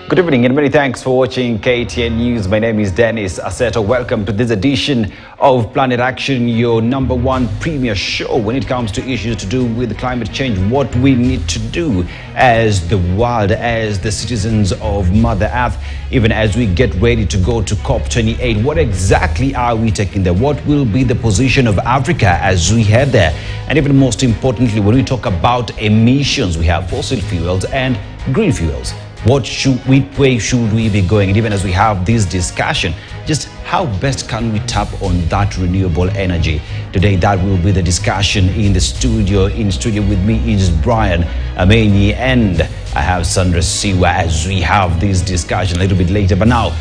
Good evening and many thanks for watching KTN News. My name is Dennis Aseto. Welcome to this edition of Planet Action, your #1 premier show when it comes to issues to do with climate change, what we need to do as the world, as the citizens of Mother Earth, even as we get ready to go to COP28. What exactly are we taking there? What will be the position of Africa as we head there? And even most importantly, when we talk about emissions, we have fossil fuels and green fuels. Which way should we be going? And even as we have this discussion, just how best can we tap on that renewable energy? Today, that will be the discussion in the studio. In studio with me is Brian Ameni, and I have Sandra Siwa as we have this discussion a little bit later. But now,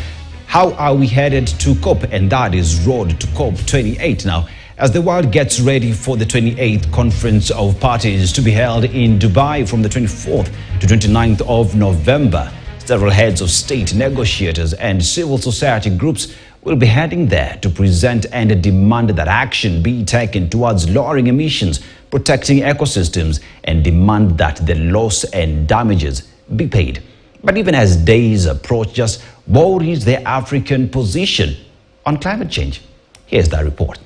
how are we headed to COP? And that is road to COP28 now. As the world gets ready for the 28th Conference of Parties to be held in Dubai from the 24th to 29th of November, several heads of state, negotiators and civil society groups will be heading there to present and demand that action be taken towards lowering emissions, protecting ecosystems, and demand that the loss and damages be paid. But even as days approach, just what is the African position on climate change? Here's that report.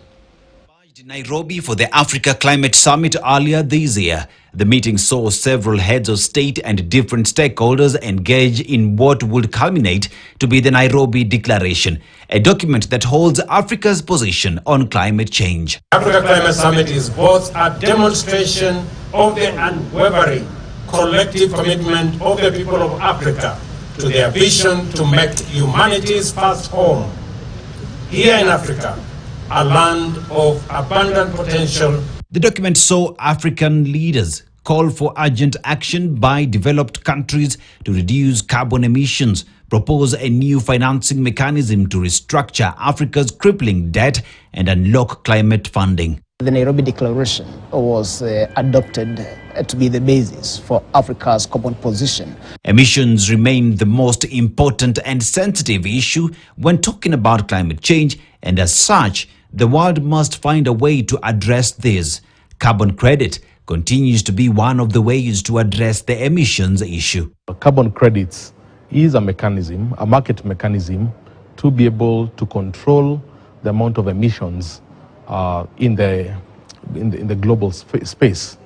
In Nairobi for the Africa Climate Summit earlier this year, the meeting saw several heads of state and different stakeholders engage in what would culminate to be the Nairobi Declaration, a document that holds Africa's position on climate change. Africa Climate Summit is both a demonstration of the unwavering collective commitment of the people of Africa to their vision to make humanity's first home here in Africa a land of abundant potential. The document saw African leaders call for urgent action by developed countries to reduce carbon emissions, propose a new financing mechanism to restructure Africa's crippling debt, and unlock climate funding. The Nairobi Declaration was adopted to be the basis for Africa's common position. Emissions remain the most important and sensitive issue when talking about climate change, and as such, the world must find a way to address this. Carbon credit continues to be one of the ways to address the emissions issue. Carbon credits is a mechanism, a market mechanism, to be able to control the amount of emissions in the global space.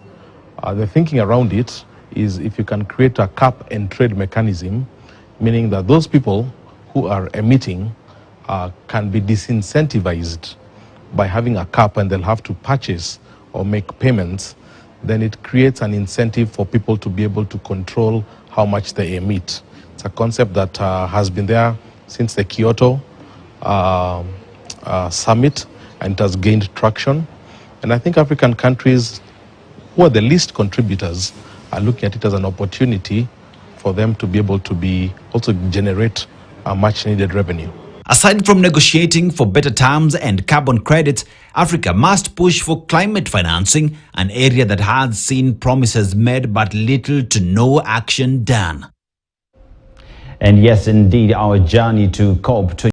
The thinking around it is if you can create a cap and trade mechanism, meaning that those people who are emitting can be disincentivized by having a cap, and they'll have to purchase or make payments, then it creates an incentive for people to be able to control how much they emit. It's a concept that has been there since the Kyoto summit, and it has gained traction. And I think African countries who are the least contributors are looking at it as an opportunity for them to be able to also generate a much needed revenue. Aside from negotiating for better terms and carbon credits, Africa must push for climate financing, an area that has seen promises made but little to no action done. And yes, indeed, our journey to COP